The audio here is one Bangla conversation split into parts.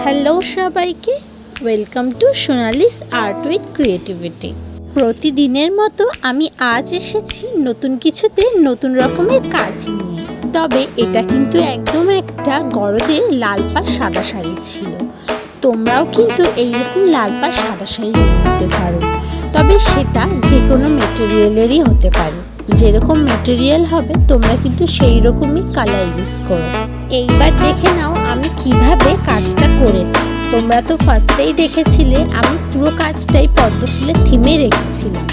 হ্যালো সবাইকে, welcome to Sonali's art with creativity. প্রতিদিনের মতো আমি আজ এসেছি নতুন কিছুতে, নতুন রকমের কাজ নিয়ে। তবে এটা কিন্তু একদম একটা গরদের লাল পাড় সাদা শাড়ি ছিল। তোমরাও কিন্তু এইরকম লাল পাড় সাদা শাড়ি নিতে পারো, তবে সেটা যে কোনো মেটেরিয়ালেরই হতে পারে। যেরকম মেটেরিয়াল হবে তোমরা কিন্তু সেই রকমই কালার ইউজ করো। এইবার দেখে নাও আমি কিভাবে কাজটা করেছি। তোমরা তো ফার্স্টেই দেখেছিলে আমি পুরো কাজটাই পদ্ম ফুলের থিমে রেখেছিলাম।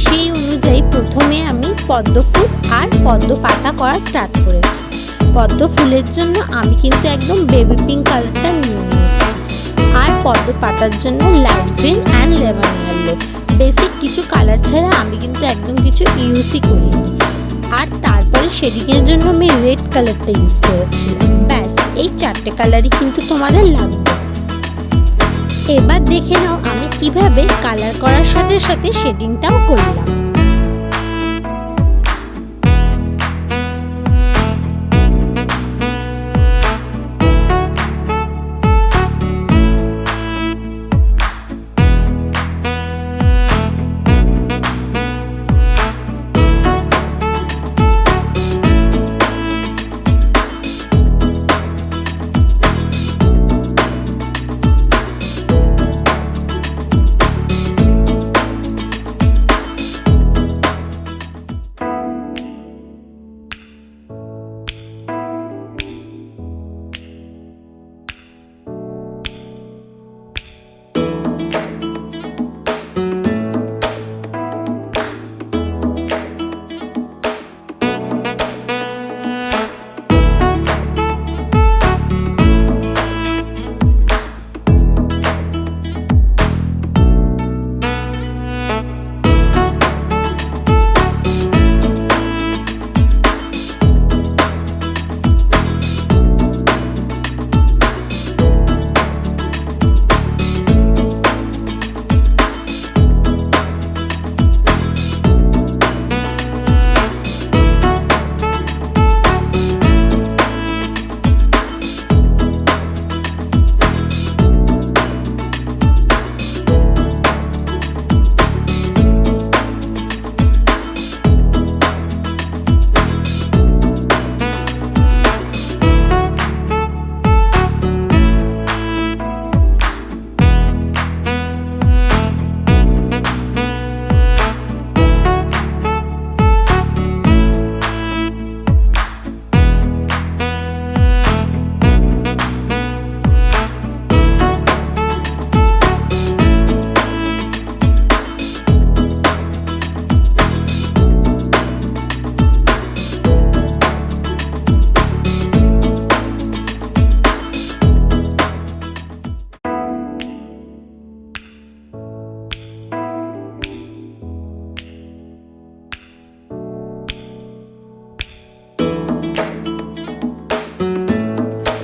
সেই অনুযায়ী প্রথমে আমি পদ্ম ফুল আর পদ্ম পাতা করা স্টার্ট করেছি। পদ্ম ফুলের জন্য আমি কিন্তু একদম বেবি পিঙ্ক কালারটা নিয়ে নিয়েছি, আর পদ্ম পাতার জন্য light green and lemon yellow. Basic কিছু কালার ছাড়া আমি কিন্তু একদম কিছু ইউজই করিনি। আর তারপরে শেডিংয়ের জন্য আমি রেড কালারটা ইউজ করেছিলাম। ব্যাস, এই চারটে কালারই কিন্তু তোমাদের লাগবে। এবার দেখে নাও আমি কিভাবে কালার করার সাথে সাথে শেডিংটাও করলাম।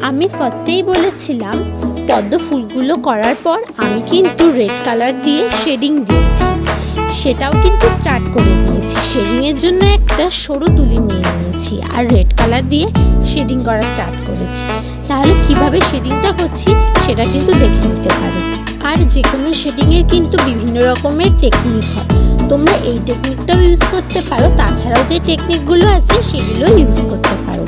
আমি ফার্স্টেই বলেছিলাম পদ্ম ফুলগুলো করার পর আমি কিন্তু রেড কালার দিয়ে শেডিং দিয়েছি, সেটাও কিন্তু স্টার্ট করে দিয়েছি। শেডিংয়ের জন্য একটা সরু তুলি নিয়ে নিয়েছি আর রেড কালার দিয়ে শেডিং করা স্টার্ট করেছি। তাহলে কিভাবে শেডিংটা করছি সেটা কিন্তু দেখে নিতে পারো। আর যে কোনো শেডিংয়ের কিন্তু বিভিন্ন রকমের টেকনিক হয়, তোমরা এই টেকনিকটাও ইউজ করতে পারো। তাছাড়াও যে টেকনিকগুলো আছে সেগুলো ইউজ করতে পারো।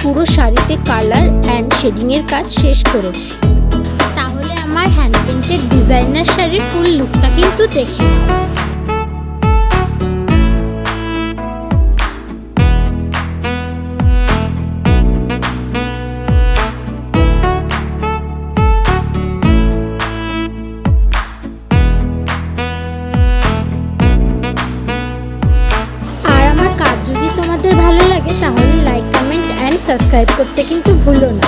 পুরো শাড়িতে কালার অ্যান্ড শেডিংয়ের কাজ শেষ করেছি। তাহলে আমার হ্যান্ড পেইন্টেড ডিজাইনার শাড়ির ফুল লুকটা কিন্তু দেখে নাও। যদি তোমাদের ভালো লাগে তাহলে লাইক, কমেন্ট অ্যান্ড সাবস্ক্রাইব করতে কিন্তু ভুলো না।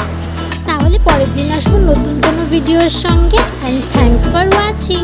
তাহলে পরের দিন আসবো নতুন কোনো ভিডিওর সঙ্গে। And thanks for watching.